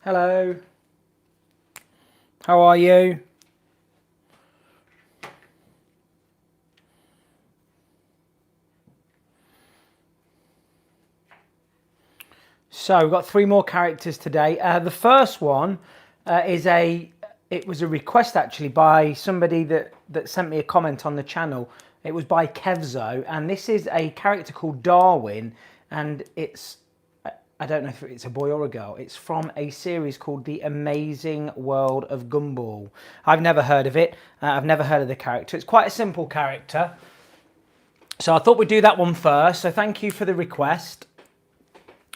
Hello. How are you? So we've got 3 more characters today. The first one it was a request actually by somebody that sent me a comment on the channel. It was by Kevzo, and this is a character called Darwin, and I don't know if it's a boy or a girl. It's from a series called The Amazing World of Gumball. I've never heard of it. I've never heard of the character. It's quite a simple character. So I thought we'd do that one first. So thank you for the request.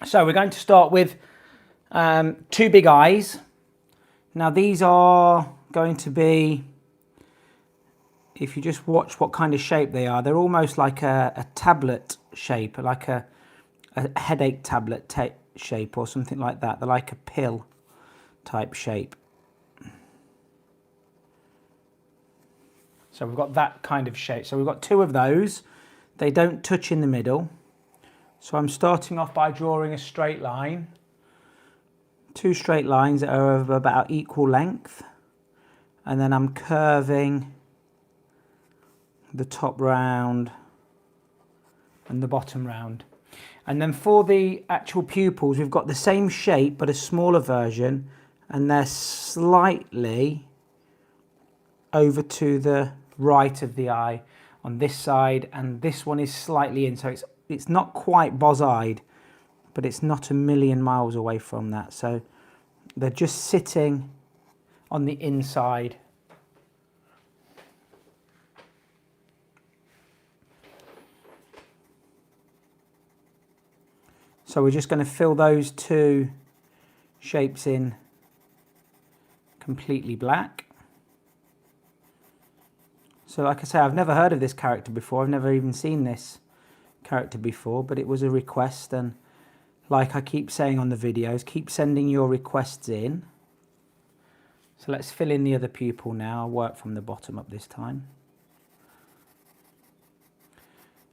So we're going to start with 2 big eyes. Now these are going to be, if you just watch what kind of shape they are, they're almost like a tablet shape, like a headache tablet shape or something like that. They're like a pill type shape. So we've got that kind of shape. So we've got 2 of those. They don't touch in the middle. So I'm starting off by drawing a straight line. 2 straight lines that are of about equal length. And then I'm curving the top round and the bottom round. And then for the actual pupils, we've got the same shape but a smaller version, and they're slightly over to the right of the eye on this side, and this one is slightly in, so it's not quite boss-eyed, but it's not a million miles away from that. So they're just sitting on the inside. So we're just going to fill those 2 shapes in completely black. So like I say, I've never heard of this character before. I've never even seen this character before, but it was a request, and like I keep saying on the videos, keep sending your requests in. So let's fill in the other pupil now. I'll work from the bottom up this time.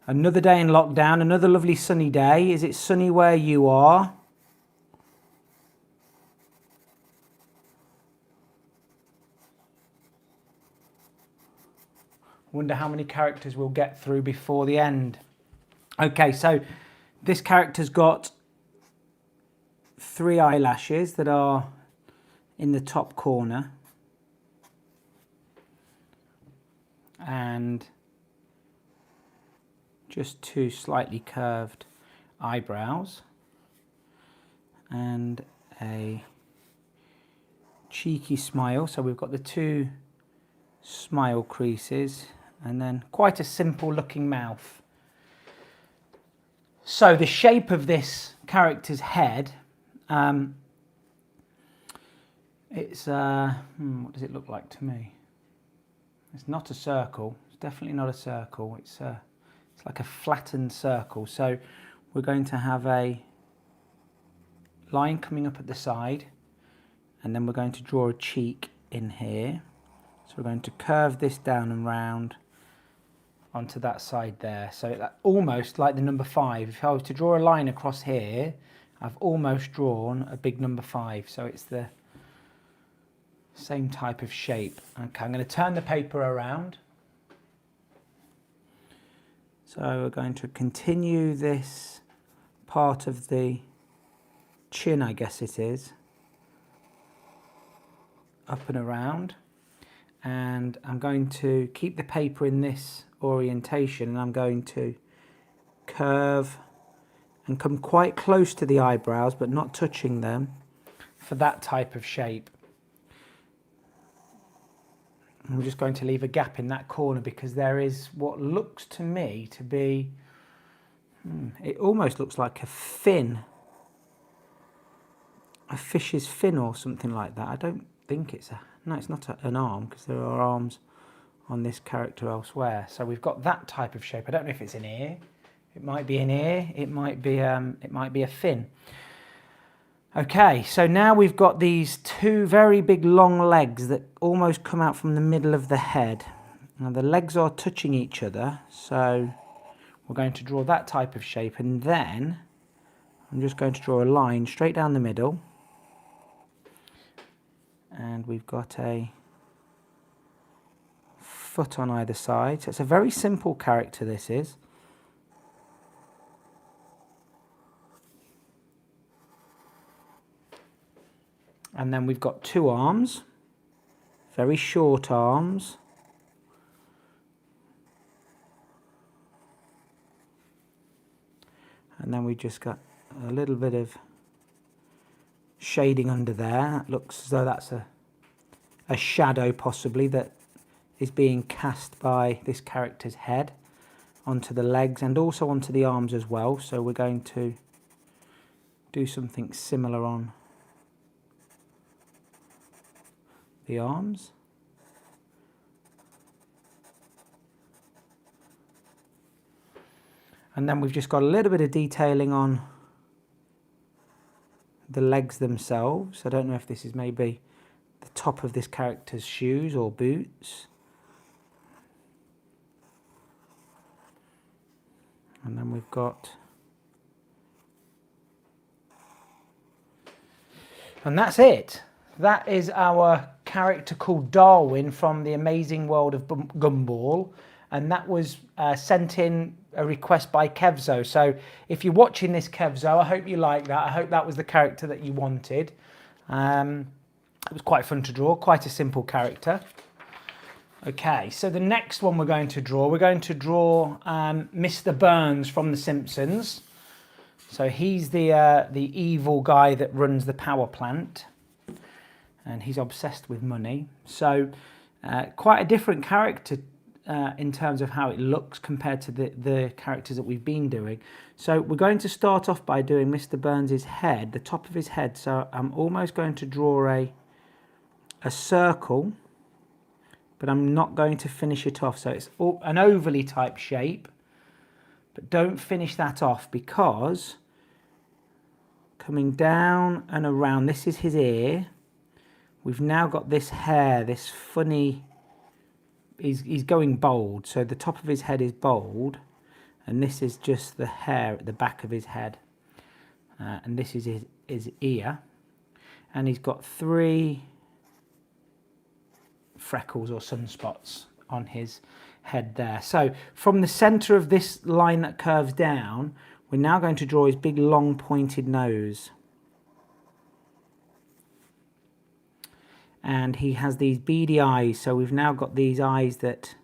Another day in lockdown, another lovely sunny day. Is it sunny where you are? Wonder how many characters we'll get through before the end. Okay, so this character's got 3 eyelashes that are in the top corner. And just 2 slightly curved eyebrows. And a cheeky smile. So we've got the 2 smile creases, and then quite a simple looking mouth. So the shape of this character's head, it's what does it look like to me? It's not a circle. It's definitely not a circle. It's like a flattened circle. So we're going to have a line coming up at the side, and then we're going to draw a cheek in here. So we're going to curve this down and round onto that side there. So almost like the number 5. If I was to draw a line across here, I've almost drawn a big number 5. So it's the same type of shape. Okay, I'm going to turn the paper around. So we're going to continue this part of the chin, I guess it is, up and around. And I'm going to keep the paper in this orientation, and I'm going to curve and come quite close to the eyebrows but not touching them for that type of shape. I'm just going to leave a gap in that corner because there is what looks to me to be, it almost looks like a fin, a fish's fin or something like that. I don't think it's no, it's not an arm, because there are arms on this character elsewhere. So we've got that type of shape. I don't know if it's an ear. It might be an ear. It might be a fin. Okay, so now we've got these 2 very big long legs that almost come out from the middle of the head. Now the legs are touching each other, so we're going to draw that type of shape, and then I'm just going to draw a line straight down the middle, and we've got a foot on either side. So it's a very simple character, this is. And then we've got two arms, very short arms. And then we just got a little bit of shading under there. That looks as though that's a shadow possibly that is being cast by this character's head onto the legs and also onto the arms as well. So we're going to do something similar on the arms. And then we've just got a little bit of detailing on the legs themselves. I don't know if this is maybe the top of this character's shoes or boots. And then we've got... And that's it. That is our character called Darwin from The Amazing World of Gumball. And that was sent in a request by Kevzo. So if you're watching this, Kevzo, I hope you like that. I hope that was the character that you wanted. It was quite fun to draw, quite a simple character. Okay, so the next one we're going to draw Mr. Burns from The Simpsons. So he's the evil guy that runs the power plant, and he's obsessed with money. So quite a different character in terms of how it looks compared to the characters that we've been doing. So we're going to start off by doing Mr. Burns' head, the top of his head. So I'm almost going to draw a circle, but I'm not going to finish it off. So it's an ovally type shape, but don't finish that off, because coming down and around, this is his ear. We've now got this hair, this funny... He's going bold, so the top of his head is bold, and this is just the hair at the back of his head, and this is his ear, and he's got 3 freckles or sunspots on his head there. So from the center of this line that curves down, we're now going to draw his big long pointed nose. And he has these beady eyes, so we've now got these eyes that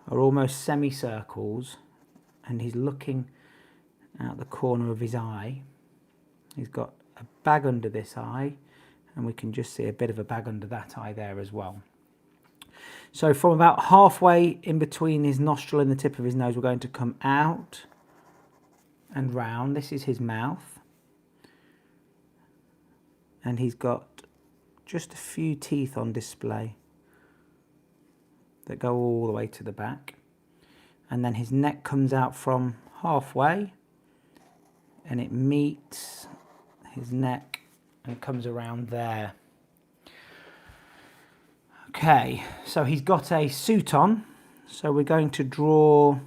are almost semicircles, and he's looking out the corner of his eye. He's got a bag under this eye, and we can just see a bit of a bag under that eye there as well. So from about halfway in between his nostril and the tip of his nose, we're going to come out and round. This is his mouth, and he's got just a few teeth on display that go all the way to the back, and then his neck comes out from halfway and it meets his neck and comes around there. Okay, so he's got a suit on, so we're going to draw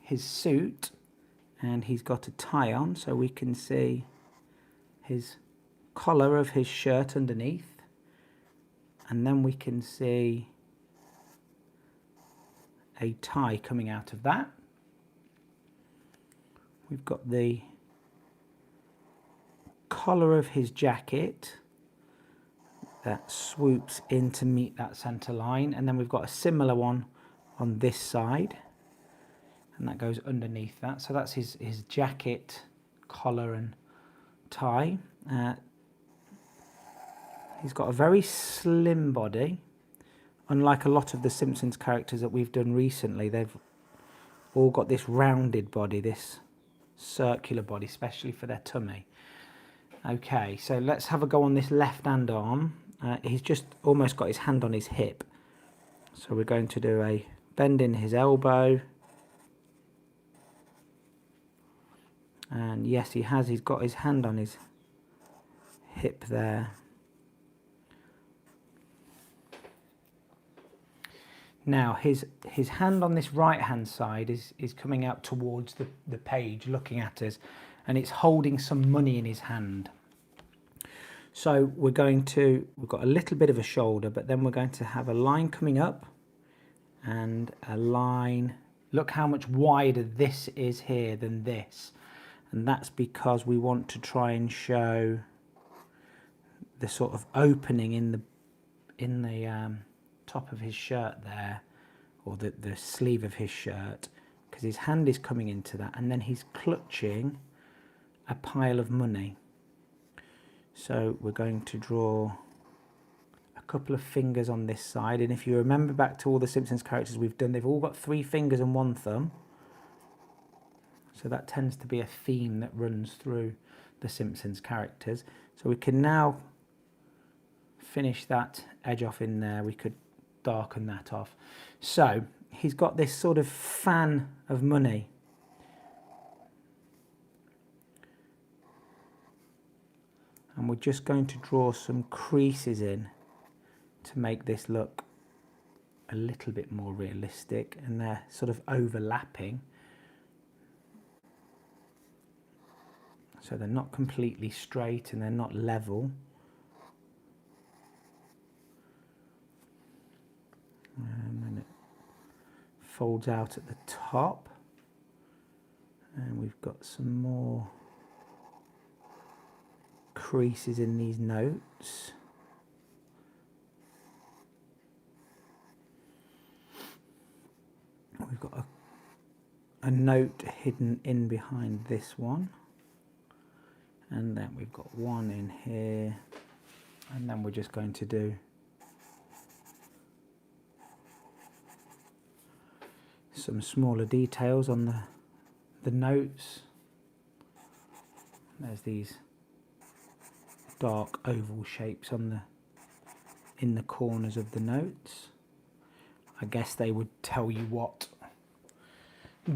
his suit. And he's got a tie on, so we can see his collar of his shirt underneath. And then we can see a tie coming out of that. We've got the collar of his jacket that swoops in to meet that center line. And then we've got a similar one on this side, and that goes underneath that. So that's his jacket, collar and tie. He's got a very slim body. Unlike a lot of the Simpsons characters that we've done recently, they've all got this rounded body, this circular body, especially for their tummy. Okay, so let's have a go on this left hand arm. He's just almost got his hand on his hip. So we're going to do a bend in his elbow. And yes, he's got his hand on his hip there. Now his hand on this right hand side is coming out towards the page looking at us, and it's holding some money in his hand. So we've got a little bit of a shoulder, but then we're going to have a line coming up and a line. Look how much wider this is here than this, and that's because we want to try and show the sort of opening in the top of his shirt there, or the sleeve of his shirt, because his hand is coming into that, and then he's clutching a pile of money. So we're going to draw a couple of fingers on this side, and if you remember back to all the Simpsons characters we've done, they've all got 3 fingers and 1 thumb. So that tends to be a theme that runs through the Simpsons characters. So we can now finish that edge off in there. We could darken that off. So he's got this sort of fan of money. And we're just going to draw some creases in to make this look a little bit more realistic, and they're sort of overlapping. So they're not completely straight and they're not level. And then it folds out at the top, and we've got some more creases in these notes. We've got a note hidden in behind this one, and then we've got one in here, and then we're just going to do some smaller details on the notes. There's these dark oval shapes in the corners of the notes. I guess they would tell you what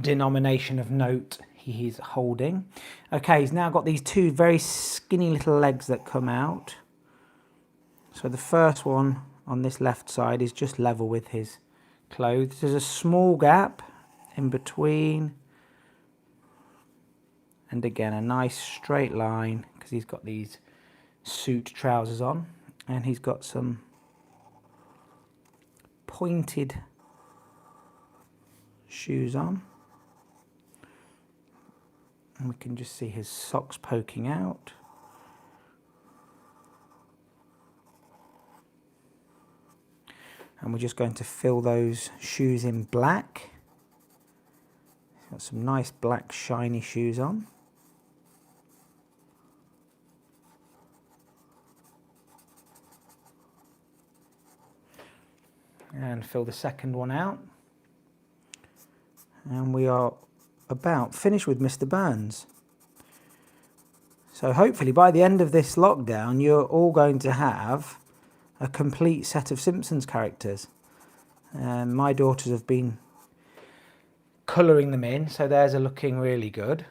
denomination of note he is holding. Okay, he's now got these 2 very skinny little legs that come out. So the first one on this left side is just level with his clothes. There's a small gap in between, and again a nice straight line because he's got these suit trousers on, and he's got some pointed shoes on, and we can just see his socks poking out. And we're just going to fill those shoes in black. He's got some nice black shiny shoes on. And fill the second one out. And we are about finished with Mr. Burns. So hopefully by the end of this lockdown, you're all going to have a complete set of Simpsons characters. My daughters have been colouring them in, so theirs are looking really good.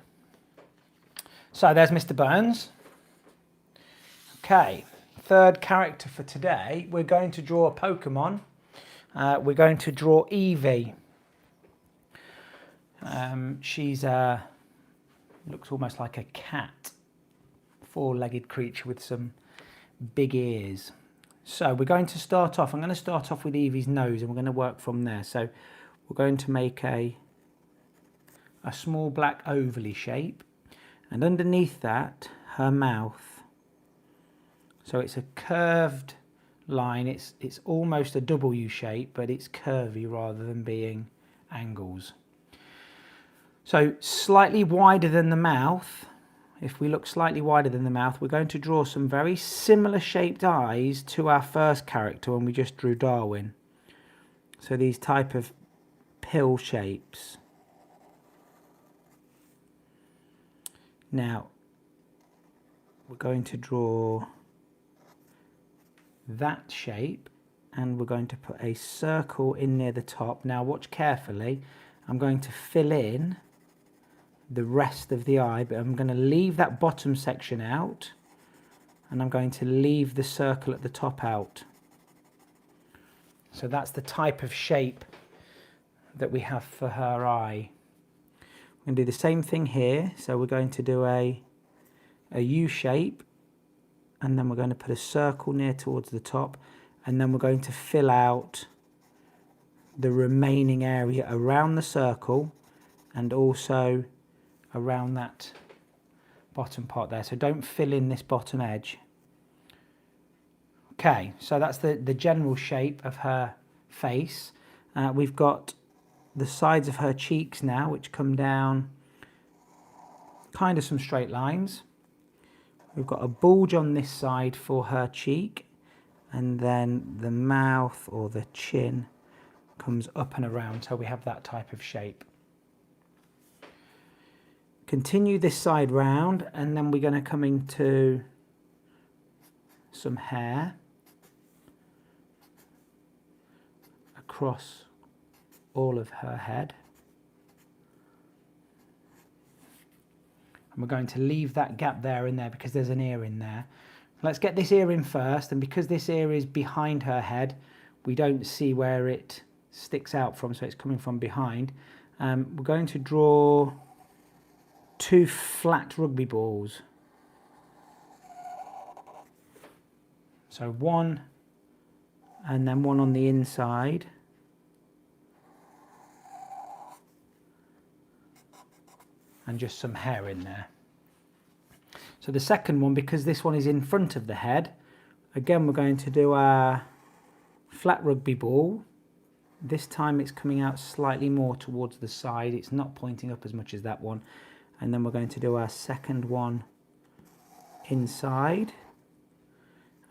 So there's Mr. Burns. Okay, third character for today, we're going to draw a Pokemon. We're going to draw Eevee. She's looks almost like a cat, 4-legged creature with some big ears. So we're going to start off, I'm going to start off with Eevee's nose, and we're going to work from there. So we're going to make a small black ovally shape, and underneath that, her mouth. So it's a curved line, it's almost a W shape, but it's curvy rather than being angles. So slightly wider than the mouth. If we look slightly wider than the mouth, we're going to draw some very similar shaped eyes to our first character when we just drew Darwin. So these type of pill shapes. Now, we're going to draw that shape, and we're going to put a circle in near the top. Now watch carefully, I'm going to fill in the rest of the eye, but I'm going to leave that bottom section out, and I'm going to leave the circle at the top out. So that's the type of shape that we have for her eye. We're going to do the same thing here. So we're going to do a U shape, and then we're going to put a circle near towards the top, and then we're going to fill out the remaining area around the circle and also around that bottom part there. So don't fill in this bottom edge. Okay, so that's the general shape of her face. We've got the sides of her cheeks now, which come down kind of some straight lines. We've got a bulge on this side for her cheek, and then the mouth or the chin comes up and around, so we have that type of shape. Continue this side round, and then we're going to come into some hair across all of her head. And we're going to leave that gap there in there because there's an ear in there. Let's get this ear in first, and because this ear is behind her head, we don't see where it sticks out from, so it's coming from behind. We're going to draw 2 flat rugby balls. So one, and then one on the inside. And just some hair in there. So the second one, because this one is in front of the head, again we're going to do our flat rugby ball. This time it's coming out slightly more towards the side, it's not pointing up as much as that one. And then we're going to do our second one inside,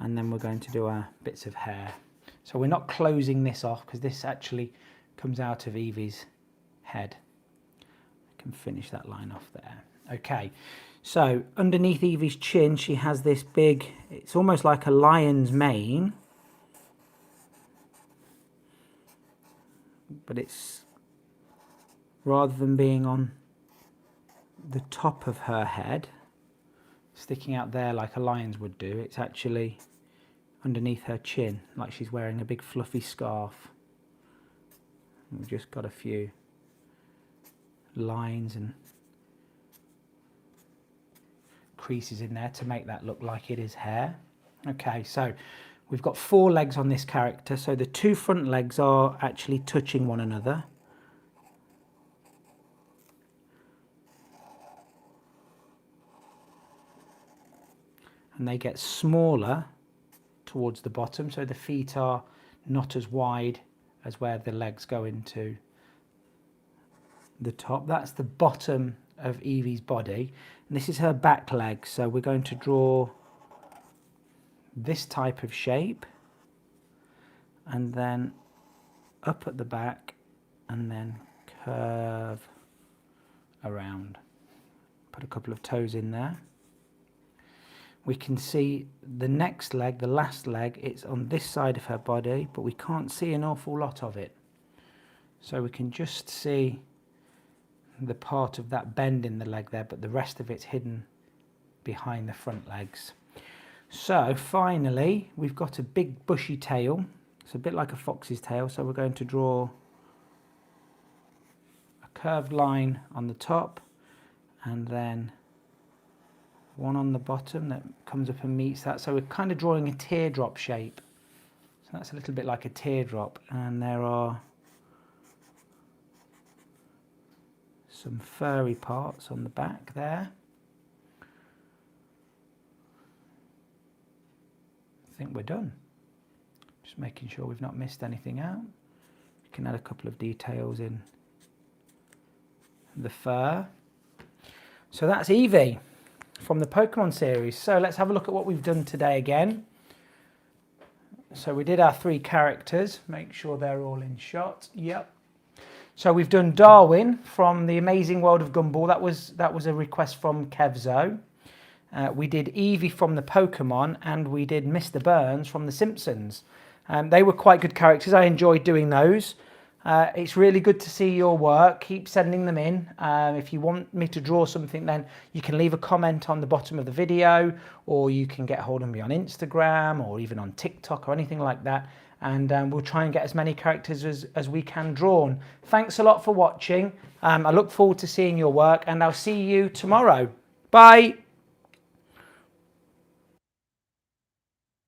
and then we're going to do our bits of hair. So we're not closing this off because this actually comes out of Evie's head. I can finish that line off there. Okay, so underneath Evie's chin she has this big, it's almost like a lion's mane, but it's, rather than being on the top of her head, sticking out there like a lion's would do, it's actually underneath her chin, like she's wearing a big fluffy scarf. And we've just got a few lines and creases in there to make that look like it is hair. Okay, so we've got 4 legs on this character, so the 2 front legs are actually touching one another. And they get smaller towards the bottom, so the feet are not as wide as where the legs go into the top. That's the bottom of Evie's body, and this is her back leg, so we're going to draw this type of shape and then up at the back and then curve around. Put a couple of toes in there. We can see the next leg, the last leg, it's on this side of her body, but we can't see an awful lot of it. So we can just see the part of that bend in the leg there, but the rest of it's hidden behind the front legs. So finally, we've got a big bushy tail. It's a bit like a fox's tail, so we're going to draw a curved line on the top and then one on the bottom that comes up and meets that. So we're kind of drawing a teardrop shape. So that's a little bit like a teardrop, and there are some furry parts on the back there. I think we're done. Just making sure we've not missed anything out. We can add a couple of details in the fur. So that's Evie from the Pokemon series. So let's have a look at what we've done today again. So we did our 3 characters. Make sure they're all in shot. Yep. So we've done Darwin from The Amazing World of Gumball. That was a request from Kevzo. We did Evie from the Pokemon, and we did Mr. Burns from The Simpsons. They were quite good characters. I enjoyed doing those. It's really good to see your work. Keep sending them in. If you want me to draw something, then you can leave a comment on the bottom of the video, or you can get hold of me on Instagram or even on TikTok or anything like that. and we'll try and get as many characters as we can drawn. Thanks a lot for watching. I look forward to seeing your work, and I'll see you tomorrow. Bye.